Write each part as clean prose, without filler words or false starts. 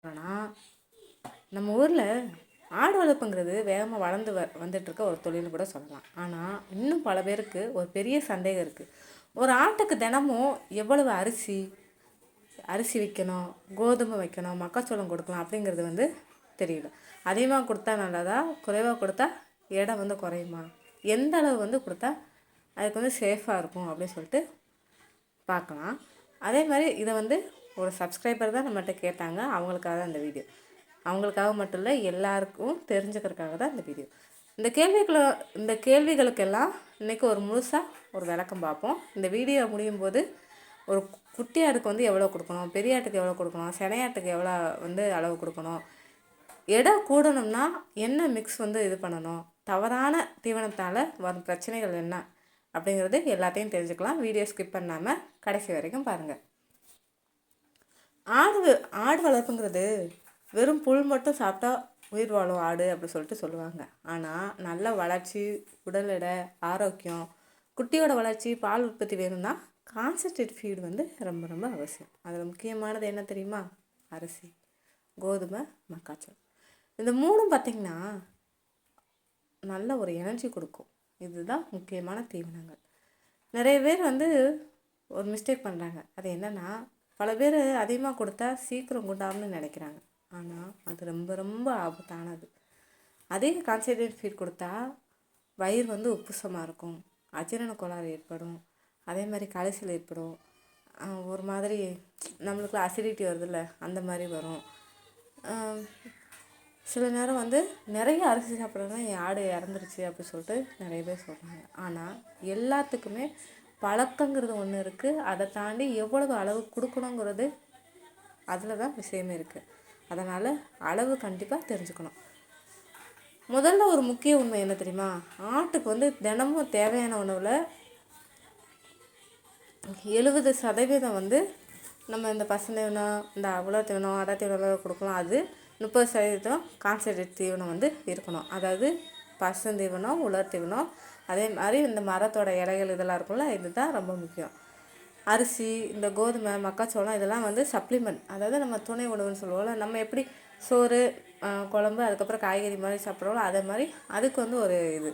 ஆனால் நம்ம ஊரில் ஆடு வளர்ப்புங்கிறது வேகமாக வளர்ந்து வந்துட்டுருக்க ஒரு தொழில்னு கூட சொல்லலாம். ஆனால் இன்னும் பல பேருக்கு ஒரு பெரிய சந்தேகம் இருக்குது. ஒரு ஆட்டுக்கு தினமும் எவ்வளவு அரிசி வைக்கணும், கோதுமை வைக்கணும், மக்காச்சோளம் கொடுக்கலாம் அப்படிங்கிறது தெரியல. அதிகமாக கொடுத்தா நல்லதா, குறைவாக கொடுத்தா எடை குறையுமா, எந்த அளவு கொடுத்தா அதுக்கு சேஃபாக இருக்கும் அப்படின்னு சொல்லிட்டு பார்க்கலாம். அதே மாதிரி இதை ஒரு சப்ஸ்கிரைபர் தான் நம்மகிட்ட கேட்டாங்க. அவங்களுக்காக தான் இந்த வீடியோ. அவங்களுக்காக மட்டும் இல்லை, எல்லாருக்கும் தெரிஞ்சுக்கிறதுக்காக தான் இந்த வீடியோ. இந்த கேள்விகளுக்கெல்லாம் இன்றைக்கி ஒரு முழுசாக ஒரு விளக்கம் பார்ப்போம். இந்த வீடியோ முடியும் போது ஒரு குட்டி ஆட்டுக்கு எவ்வளோ கொடுக்கணும், பெரிய ஆட்டுக்கு எவ்வளோ கொடுக்கணும், சினையாட்டுக்கு எவ்வளோ அளவு கொடுக்கணும், எடை கூடணும்னா என்ன மிக்ஸ் இது பண்ணணும், தவறான தீவனத்தால் வரும் பிரச்சனைகள் என்ன அப்படிங்கிறது எல்லாத்தையும் தெரிஞ்சுக்கலாம். வீடியோ ஸ்கிப் பண்ணாமல் கடைசி வரைக்கும் பாருங்கள். ஆடு வளர்ப்புங்கிறது வெறும் புல் மட்டும் சாப்பிட்டா உயிர் வாழும் ஆடு அப்படி சொல்லிட்டு சொல்லுவாங்க. ஆனால் நல்ல வளர்ச்சி, உடல் எடை, ஆரோக்கியம், குட்டியோட வளர்ச்சி, பால் உற்பத்தி வேணும்னா கான்சன்ட்ரேட் ஃபீடு ரொம்ப ரொம்ப அவசியம். அதில் முக்கியமானது என்ன தெரியுமா? அரிசி, கோதுமை, மக்காச்சோளம். இந்த மூணும் பார்த்திங்கன்னா நல்ல ஒரு எனர்ஜி கொடுக்கும். இதுதான் முக்கியமான தீவனங்கள். நிறைய பேர் ஒரு மிஸ்டேக் பண்ணுறாங்க. அது என்னென்னா, பல பேர் அதிகமாக கொடுத்தா சீக்கிரம் குண்டாகணும்னு நினைக்கிறாங்க. ஆனால் அது ரொம்ப ரொம்ப ஆபத்தானது. அதே கான்சன்ட்ரேட் ஃபீட் கொடுத்தா வயிறு உப்புசமாக இருக்கும், அஜீரண கோளாறு ஏற்படும், அதே மாதிரி களைச்சல் ஏற்படும், ஒரு மாதிரி நம்மளுக்கு அசிடிட்டி வருதுல்ல அந்த மாதிரி வரும். சில நேரம் நிறைய அரிசி சாப்பிட்றதுனா என் ஆடு இறந்துருச்சு அப்படின்னு சொல்லிட்டு நிறைய பேர் சொல்கிறாங்க. ஆனால் எல்லாத்துக்குமே பழக்கங்கிறது ஒன்று இருக்குது. அதை தாண்டி எவ்வளவு அளவு கொடுக்கணுங்கிறது அதில் தான் விஷயமே இருக்குது. அதனால் அளவு கண்டிப்பாக தெரிஞ்சுக்கணும். முதல்ல ஒரு முக்கிய உண்மை என்ன தெரியுமா? ஆட்டுக்கு தினமும் தேவையான உணவில் 70% நம்ம இந்த பசுந்தீவனம், இந்த உலர் தீவனம், அடை தீவனம் கொடுக்கலாம். அது 30% கான்சன்ட்ரேட் தீவனம் இருக்கணும். அதாவது பசுந்தீவனம், உலர் தீவனம், அதே மாதிரி இந்த மரத்தோட இலைகள் இதெல்லாம் இருக்கும்ல, இதுதான் ரொம்ப முக்கியம். அரிசி, இந்த கோதுமை, மக்காச்சோளம் இதெல்லாம் சப்ளிமெண்ட், அதாவது நம்ம துணை உணவுன்னு சொல்லுவோம்ல. நம்ம எப்படி சோறு, குழம்பு, அதுக்கப்புறம் காய்கறி மாதிரி சாப்பிட்றோம்ல, அதே மாதிரி அதுக்கு ஒரு இது.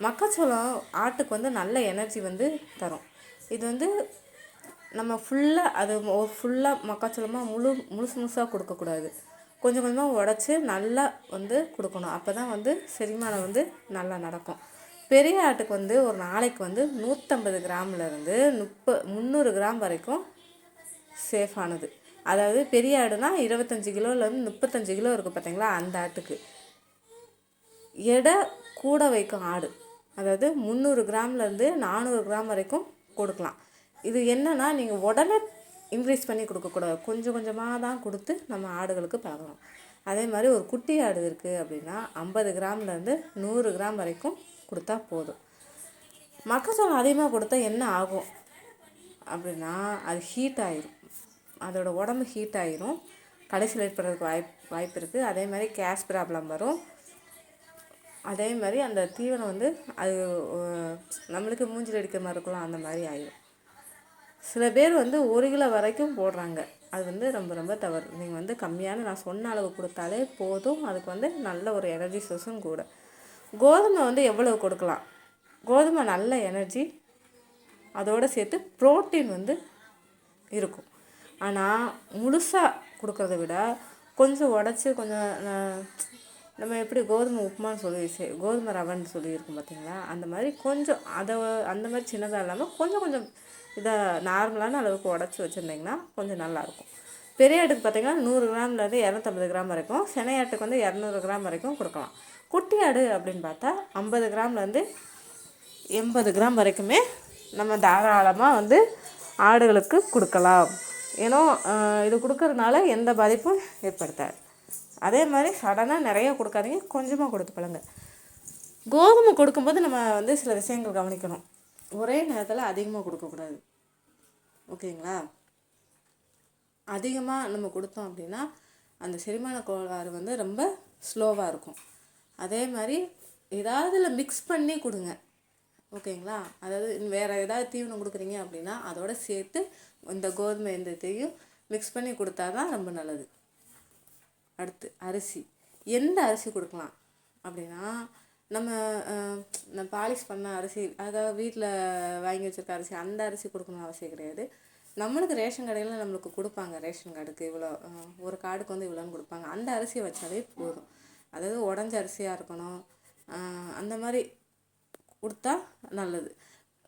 மக்காச்சோளம் ஆட்டுக்கு நல்ல எனர்ஜி தரும். இது நம்ம ஃபுல்லாக மக்காச்சோளமாக முழுசாக கொடுக்கக்கூடாது. கொஞ்சம் கொஞ்சமாக உடச்சி நல்லா கொடுக்கணும். அப்போ தான் செரிமானம் நல்லா நடக்கும். பெரிய ஆட்டுக்கு ஒரு நாளைக்கு 150 கிராம்லேருந்து 300 கிராம் வரைக்கும் சேஃபானது. அதாவது பெரிய ஆடுனா 25 கிலோலேருந்து 35 கிலோ இருக்குது பார்த்தீங்களா, அந்த ஆட்டுக்கு எடை கூட வைக்கும் ஆடு. அதாவது 300 கிராம்லேருந்து 400 கிராம் வரைக்கும் கொடுக்கலாம். இது என்னென்னா, நீங்கள் உடனே இன்க்ரீஸ் பண்ணி கொடுக்கக்கூடாது, கொஞ்சம் கொஞ்சமாக தான் கொடுத்து நம்ம ஆடுகளுக்கு பழகணும். அதே மாதிரி ஒரு குட்டி ஆடு இருக்குது அப்படின்னா 50 கிராம்லேருந்து 100 கிராம் வரைக்கும் கொடுத்தா போதும். மக்காச்சோளம் அதிகமாக கொடுத்தா என்ன ஆகும் அப்படின்னா, அது ஹீட் ஆகிரும், அதோட உடம்பு ஹீட் ஆகிரும், கடைசியில் ஏற்படுறதுக்கு வாய்ப்பு இருக்குது. அதே மாதிரி கேஸ் ப்ராப்ளம் வரும். அதே மாதிரி அந்த தீவனம் அது நம்மளுக்கு மூஞ்சில் அடிக்கிற மாதிரி இருக்கலாம், அந்த மாதிரி ஆகிடும். சில பேர் 1 கிலோ வரைக்கும் போடுறாங்க. அது ரொம்ப ரொம்ப தவறு. நீங்கள் கம்மியான நான் சொன்ன அளவு கொடுத்தாலே போதும். அதுக்கு நல்ல ஒரு எனர்ஜி சோர்ஸும் கூட. கோதுமை எவ்வளவு கொடுக்கலாம்? கோதுமை நல்ல எனர்ஜி, அதோடு சேர்த்து ப்ரோட்டீன் இருக்கும். ஆனால் முழுசாக கொடுக்கறத விட கொஞ்சம் உடச்சி, கொஞ்சம் நம்ம எப்படி கோதுமை உப்புமான்னு கோதுமை ரவைன்னு சொல்லியிருக்கோம் பார்த்தீங்களா, அந்த மாதிரி கொஞ்சம் அந்த மாதிரி சின்னதாக இல்லாமல் கொஞ்சம் இதை நார்மலான அளவுக்கு உடச்சி வச்சுருந்திங்கன்னா கொஞ்சம் நல்லாயிருக்கும். பெரிய ஆட்டுக்கு பார்த்திங்கன்னா 100 கிராம்லேருந்து 250 கிராம் வரைக்கும், சினையாட்டுக்கு 200 கிராம் வரைக்கும் கொடுக்கலாம். குட்டி ஆடு அப்படின்னு பார்த்தா 50 கிராம்லேருந்து 80 கிராம் வரைக்குமே நம்ம தாராளமாக ஆடுகளுக்கு கொடுக்கலாம். ஏன்னா இது கொடுக்கறதுனால எந்த பாதிப்பும் ஏற்படுத்தாது. அதே மாதிரி சடனாக நிறைய கொடுக்காதீங்க, கொஞ்சமாக கொடுத்து பழங்க. கோதுமை கொடுக்கும்போது நம்ம சில விஷயங்கள் கவனிக்கணும். ஒரே நேரத்தில் அதிகமாக கொடுக்கக்கூடாது, ஓகேங்களா? அதிகமாக நம்ம கொடுத்தோம் அப்படின்னா அந்த செரிமான கோளாறு ரொம்ப ஸ்லோவாக இருக்கும். அதே மாதிரி ஏதாவதுல மிக்ஸ் பண்ணி கொடுங்க, ஓகேங்களா? அதாவது வேறு ஏதாவது தீவனம் கொடுக்குறீங்க அப்படின்னா அதோட சேர்த்து இந்த கோதுமை இந்த இதையும் மிக்ஸ் பண்ணி கொடுத்தா தான் ரொம்ப நல்லது. அடுத்து அரிசி. எந்த அரிசி கொடுக்கலாம் அப்படின்னா, நம்ம பாலிஷ் பண்ண அரிசி, அதாவது வீட்டில் வாங்கி வச்சுருக்க அரிசி, அந்த அரிசி கொடுக்கணும்னு அவசியம் கிடையாது. நம்மளுக்கு ரேஷன் கடையில் நம்மளுக்கு கொடுப்பாங்க, ரேஷன் கார்டுக்கு இவ்வளோ, ஒரு கார்டுக்கு வந்து இவ்வளோன்னு கொடுப்பாங்க. அந்த அரிசியை வச்சாலே போதும். அதாவது உடஞ்ச அரிசியாக இருக்கணும், அந்த மாதிரி கொடுத்தா நல்லது.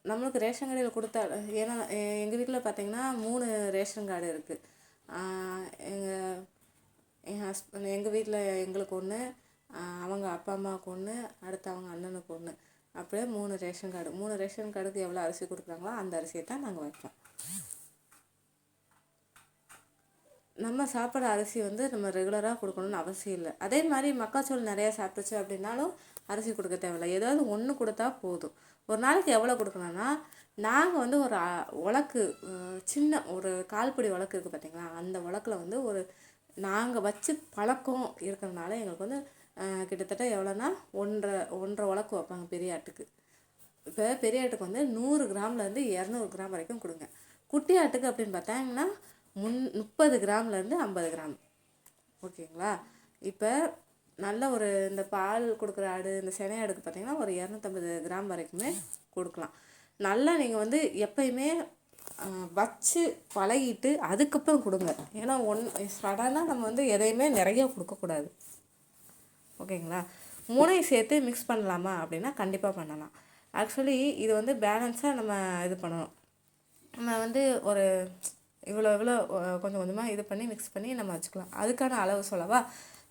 நம்மளுக்கு ரேஷன் கடையில் கொடுத்தா, ஏன்னா எங்கள் வீட்டில் பார்த்திங்கன்னா 3 ரேஷன் கார்டு இருக்குது. எங்கள் வீட்டில் எங்களுக்கு ஒன்று, அவங்க அப்பா அம்மாவுக்கு ஒன்று, அடுத்து அவங்க அண்ணனுக்கு ஒன்று, அப்படியே 3 ரேஷன் கார்டு. 3 ரேஷன் கார்டுக்கு எவ்வளோ அரிசி கொடுக்குறாங்களோ அந்த அரிசியை தான் நாங்கள் வைப்போம். நம்ம சாப்பிட்ற அரிசி வந்து நம்ம ரெகுலராக கொடுக்கணும்னு அவசியம் இல்லை. அதே மாதிரி மக்காச்சோளம் நிறையா சாப்பிட்டுச்சு அப்படின்னாலும் அரிசி கொடுக்க தேவையில்லை, ஏதாவது ஒன்று கொடுத்தா போதும். ஒரு நாளைக்கு எவ்வளோ கொடுக்கணும்னா, நாங்கள் வந்து ஒரு உலக்கு, சின்ன ஒரு கால்படி உலக்கு இருக்குது பார்த்தீங்களா, அந்த உலக்கில் வந்து ஒரு நாங்கள் வச்சு பழக்கம் இருக்கிறதுனால எங்களுக்கு வந்து கிட்டத்தட்ட எவ்வளோன்னா 1.5 உலக்கு வைப்பாங்க பெரிய ஆட்டுக்கு. இப்போ பெரிய ஆட்டுக்கு வந்து 100 கிராம்லேருந்து 200 கிராம் வரைக்கும் கொடுங்க. குட்டி ஆட்டுக்கு அப்படின்னு பார்த்தாங்கன்னா 30 கிராம்லேருந்து 50 கிராம். ஓகேங்களா? இப்போ நல்ல ஒரு இந்த பால் கொடுக்குற ஆடு, இந்த சினை ஆடுக்கு பார்த்திங்கன்னா ஒரு 250 கிராம் வரைக்குமே கொடுக்கலாம். நல்லா நீங்கள் வந்து எப்பயுமே வச்சு பழகிட்டு அதுக்கப்புறம் கொடுங்க. ஏன்னா சடனாக நம்ம வந்து எதையுமே நிறைய கொடுக்கக்கூடாது. ஓகேங்களா? 3ஐயும் சேர்த்து மிக்ஸ் பண்ணலாமா அப்படின்னா கண்டிப்பாக பண்ணலாம். ஆக்சுவலி இது வந்து பேலன்ஸாக நம்ம இது பண்ணணும். நம்ம வந்து ஒரு இவ்வளோ கொஞ்சம் கொஞ்சமாக இது பண்ணி மிக்ஸ் பண்ணி நம்ம வச்சுக்கலாம். அதுக்கான அளவு சொல்லவா?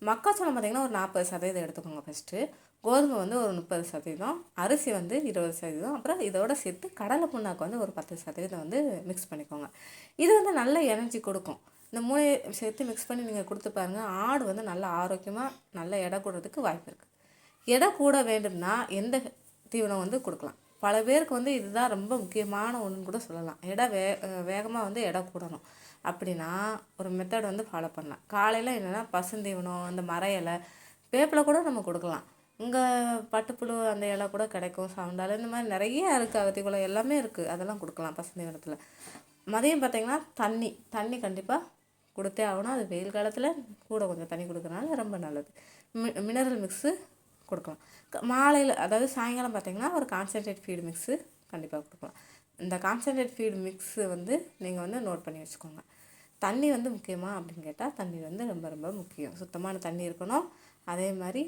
மக்காச்சோளம் பார்த்திங்கன்னா ஒரு 40% எடுத்துக்கோங்க ஃபஸ்ட்டு. கோதுமை வந்து ஒரு 30%, அரிசி வந்து 20%, அப்புறம் இதோட சேர்த்து கடலை புண்ணாக்கு வந்து ஒரு 10% வந்து மிக்ஸ் பண்ணிக்கோங்க. இது வந்து நல்ல எனர்ஜி கொடுக்கும். இந்த 3 சேர்த்து மிக்ஸ் பண்ணி நீங்கள் கொடுத்து பாருங்கள். ஆடு வந்து நல்ல ஆரோக்கியமாக நல்ல எடை கூடுறதுக்கு வாய்ப்பு இருக்குது. எடை கூட வேண்டும்னா எந்த தீவனம் வந்து கொடுக்கலாம். பல பேருக்கு வந்து இதுதான் ரொம்ப முக்கியமான ஒன்றுன்னு கூட சொல்லலாம். வேகமாக வந்து எடை கூடணும் அப்படின்னா ஒரு மெத்தட் வந்து ஃபாலோ பண்ணலாம். காலையில் என்னென்னா பசுந்தீவனம், இந்த மர இலை, வேப்பிலை கூட நம்ம கொடுக்கலாம். இங்கே பட்டுப்புழு அந்த இலை கூட கிடைக்கும், சவுண்டால், இந்த மாதிரி நிறைய இருக்குது, அகத்திக்குளம் எல்லாமே இருக்குது, அதெல்லாம் கொடுக்கலாம் பசுந்தீவனத்தில். மதியம் பார்த்திங்கன்னா தண்ணி கண்டிப்பாக கொடுத்தே ஆகணும். அது வெயில் காலத்தில் கூட கொஞ்சம் தண்ணி கொடுக்குறதுனால ரொம்ப நல்லது. மினரல் மிக்ஸு கொடுக்கலாம். மாலையில், அதாவது சாயங்காலம் பார்த்திங்கன்னா ஒரு கான்சன்ட்ரேட் ஃபீடு மிக்ஸு கண்டிப்பாக கொடுக்கலாம். இந்த கான்சன்ட்ரேட் ஃபீடு மிக்ஸு வந்து நீங்கள் வந்து நோட் பண்ணி வச்சுக்கோங்க. தண்ணி வந்து முக்கியமாக அப்படின்னு கேட்டால் தண்ணி வந்து ரொம்ப ரொம்ப முக்கியம். சுத்தமான தண்ணி இருக்கணும். அதே மாதிரி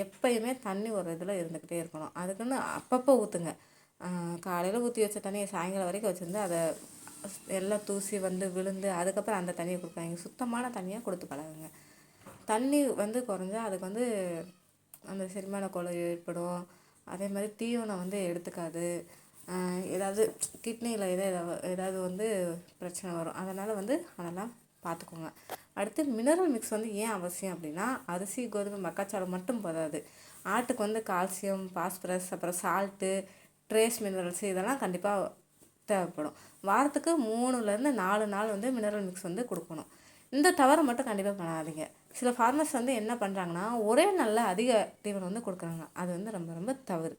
எப்பயுமே தண்ணி ஒரு இதில் இருந்துக்கிட்டே இருக்கணும். அதுக்குன்னு அப்பப்போ ஊற்றுங்க. காலையில் ஊற்றி வச்ச தண்ணியை சாயங்காலம் வரைக்கும் வச்சுருந்து அதை எல்லாம் தூசி வந்து விழுந்து அதுக்கப்புறம் அந்த தண்ணியை கொடுக்காங்க. சுத்தமான தண்ணியாக கொடுத்து பழகுங்க. தண்ணி வந்து குறைஞ்சா அதுக்கு வந்து அந்த செரிமான கோளாறு ஏற்படும். அதே மாதிரி தீவனம் வந்து எடுத்துக்காது. ஏதாவது கிட்னியில் ஏதாவது வந்து பிரச்சனை வரும். அதனால் வந்து அதெல்லாம் பார்த்துக்கோங்க. அடுத்து மினரல் மிக்ஸ் வந்து ஏன் அவசியம் அப்படின்னா, அரிசி, கோதுமை, மக்காச்சோளம் மட்டும் போதாது. ஆட்டுக்கு வந்து கால்சியம், பாஸ்பரஸ், அப்புறம் சால்ட்டு, ட்ரேஸ் மினரல்ஸ் இதெல்லாம் கண்டிப்பாக தேவைப்படும். வாரத்துக்கு 3லேருந்து 4 நாள் வந்து மினரல் மிக்ஸ் வந்து கொடுக்கணும். இந்த தவறை மட்டும் கண்டிப்பாக பண்ணாதீங்க. சில ஃபார்மர்ஸ் வந்து என்ன பண்ணுறாங்கன்னா ஒரே நாளில் அதிக தீவனம் வந்து கொடுக்குறாங்க. அது வந்து ரொம்ப ரொம்ப தவறு.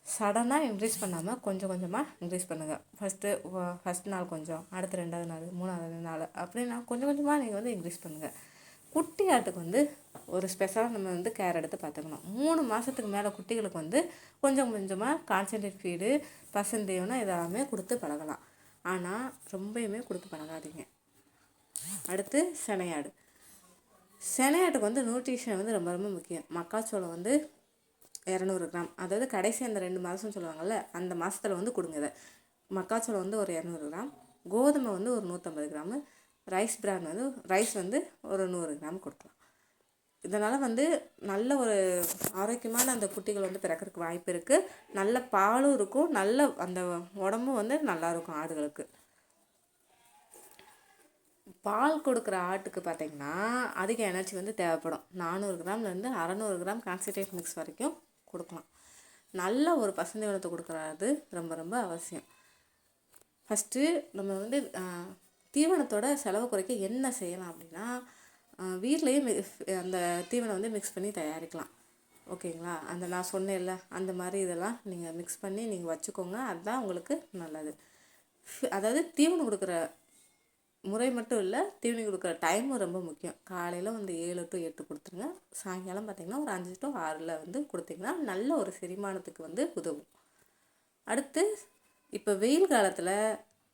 சடனாக இன்க்ரீஸ் பண்ணாமல் கொஞ்சம் கொஞ்சமாக இன்க்ரீஸ் பண்ணுங்கள். ஃபஸ்ட் நாள் கொஞ்சம், அடுத்து 2வது நாள், 3வது நாள், அப்படின்னா கொஞ்சம் கொஞ்சமாக நீங்கள் வந்து இன்க்ரீஸ் பண்ணுங்கள். குட்டி ஆட்டுக்கு வந்து ஒரு ஸ்பெஷலாக நம்ம வந்து கேர் எடுத்து பார்த்துக்கணும். 3 மாதத்துக்கு மேலே குட்டிகளுக்கு வந்து கொஞ்சம் கொஞ்சமாக கான்சன்ட்ரேட் ஃபீடு, பசுந்தீவனம் இதெல்லாமே கொடுத்து பழகலாம். ஆனால் ரொம்பவுமே கொடுத்து பழகாதீங்க. அடுத்து செனையாட்டுக்கு வந்து நியூட்ரிஷன் வந்து ரொம்ப ரொம்ப முக்கியம். மக்காச்சோளம் வந்து 200 கிராம், அதாவது கடைசி அந்த 2 மாதம் சொல்லுவாங்கள்ல, அந்த மாதத்தில் வந்து கொடுங்க. இதை மக்காச்சோளம் வந்து ஒரு 200 கிராம், கோதுமை வந்து ஒரு 150 கிராமு, ரைஸ் வந்து ஒரு 100 கிராம் கொடுக்கலாம். இதனால் வந்து நல்ல ஒரு ஆரோக்கியமான அந்த குட்டிகள் வந்து பிறக்கிறதுக்கு வாய்ப்பு இருக்குது. நல்ல பாலும் இருக்கும், நல்ல அந்த உடம்பும் வந்து நல்லாயிருக்கும் ஆடுகளுக்கு. பால் கொடுக்குற ஆட்டுக்கு பார்த்திங்கன்னா அதிக எனர்ஜி வந்து தேவைப்படும். 400 கிராம்லேருந்து 600 கிராம் கான்சன்ட்ரேட் மிக்ஸ் வரைக்கும் கொடுக்கலாம். நல்ல ஒரு பசுந்தீவனத்தை கொடுக்குறது ரொம்ப ரொம்ப அவசியம். ஃபஸ்ட்டு நம்ம வந்து தீவனத்தோட செலவு குறைக்க என்ன செய்யலாம் அப்படின்னா, வீட்லேயே அந்த தீவனம் வந்து மிக்ஸ் பண்ணி தயாரிக்கலாம். ஓகேங்களா? அந்த நான் சொன்னேன்ல அந்த மாதிரி இதெல்லாம் நீங்கள் மிக்ஸ் பண்ணி நீங்கள் வச்சுக்கோங்க. அதுதான் உங்களுக்கு நல்லது. அதாவது தீவனம் கொடுக்குற முறை மட்டும் இல்லை, தீவனம் கொடுக்குற டைமும் ரொம்ப முக்கியம். காலையில் வந்து 7 to 8 கொடுத்துருங்க. சாயங்காலம் பார்த்திங்கன்னா ஒரு 5 to 6 வந்து கொடுத்திங்கன்னா நல்ல ஒரு செரிமானத்துக்கு வந்து உதவும். அடுத்து இப்போ வெயில் காலத்தில்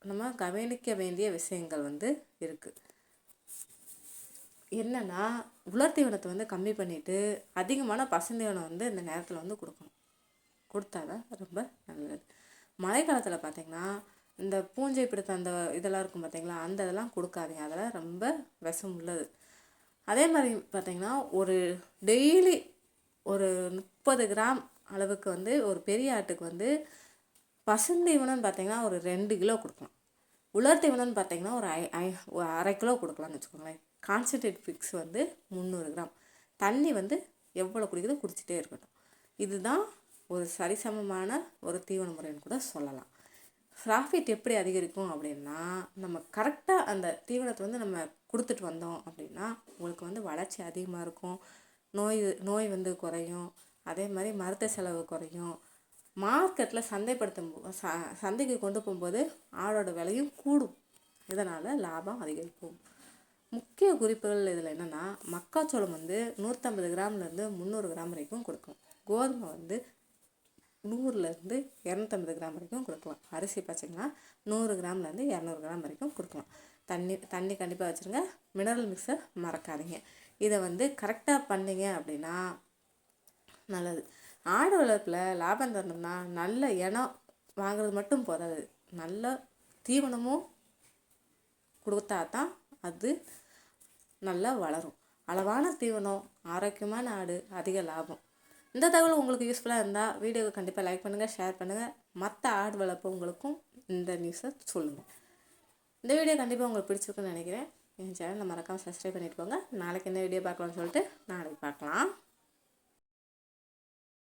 நம்ம கவனிக்க வேண்டிய விஷயங்கள் வந்து இருக்குது. என்னென்னா, உலர் தீவனத்தை வந்து கம்மி பண்ணிவிட்டு அதிகமான பசுந்தீவனம் வந்து இந்த நேரத்தில் வந்து கொடுக்கணும். கொடுத்தாதான் ரொம்ப நல்லது. மழை காலத்தில் பார்த்திங்கன்னா இந்த பூஞ்சை பிடித்த அந்த இதெல்லாம் இருக்கும் பார்த்திங்களா, அந்த இதெல்லாம் கொடுக்காதீங்க. அதெல்லாம் ரொம்ப விஷம் உள்ளது. அதே மாதிரி பார்த்திங்கன்னா ஒரு டெய்லி ஒரு 30 கிராம் அளவுக்கு வந்து ஒரு பெரிய ஆட்டுக்கு வந்து பசுந்தீவனம்னு பார்த்திங்கன்னா ஒரு 2 கிலோ கொடுக்கலாம். உலர் தீவனம்னு பார்த்திங்கன்னா ஒரு 1/2 கிலோ கொடுக்கலாம்னு வச்சுக்கோங்களேன். கான்சன்ட்ரேட் ஃபிக்ஸ் வந்து 300 கிராம். தண்ணி வந்து எவ்வளோ குடிக்குதோ குடிச்சிட்டே இருக்கட்டும். இதுதான் ஒரு சரிசமமான ஒரு தீவன முறைன்னு கூட சொல்லலாம். ப்ராஃபிட் எப்படி அதிகரிக்கும் அப்படின்னா, நம்ம கரெக்டாக அந்த தீவனத்தை வந்து நம்ம கொடுத்துட்டு வந்தோம் அப்படின்னா உங்களுக்கு வந்து வளர்ச்சி அதிகமாக இருக்கும். நோய் வந்து குறையும். அதே மாதிரி மருத்துவ செலவு குறையும். மார்க்கெட்டில் சந்தைக்கு கொண்டு போகும்போது ஆடோட விலையும் கூடும். இதனால் லாபம் அதிகரிக்கும். முக்கிய குறிப்புகள் இதில் என்னென்னா, மக்காச்சோளம் வந்து 150 கிராம்லேருந்து 300 கிராம் வரைக்கும் கொடுக்கும். கோதுமை வந்து 100லேருந்து 250 கிராம் வரைக்கும் கொடுக்கலாம். அரிசி பார்த்திங்கன்னா 100 கிராம்லேருந்து 200 கிராம் வரைக்கும் கொடுக்கலாம். தண்ணி கண்டிப்பாக வச்சுருங்க. மினரல் மிக்ஸை மறக்காதீங்க. இதை வந்து கரெக்டாக பண்ணிங்க அப்படின்னா நல்லது. ஆடு வளர்ப்பில் லாபம் தரணும்னா நல்ல இனம் வாங்குறது மட்டும் போதாது, நல்ல தீவனமும் கொடுத்தா தான் அது நல்லா வளரும். அளவான தீவனம், ஆரோக்கியமான ஆடு, அதிக லாபம். இந்த தகவல் உங்களுக்கு யூஸ்ஃபுல்லாக இருந்தால் வீடியோவை கண்டிப்பாக லைக் பண்ணுங்கள், ஷேர் பண்ணுங்கள். மற்ற ஆடு வளர்ப்பவங்களுக்கும் இந்த நியூஸை சொல்லுங்கள். இந்த வீடியோ கண்டிப்பாக உங்களுக்கு பிடிச்சிருக்குன்னு நினைக்கிறேன். என் சேனலை மறக்காமல் சப்ஸ்கிரைப் பண்ணிட்டு போங்க. நாளைக்கு என்ன வீடியோ பார்க்கலாம்னு சொல்லிட்டு நாளைக்கு பார்க்கலாம்.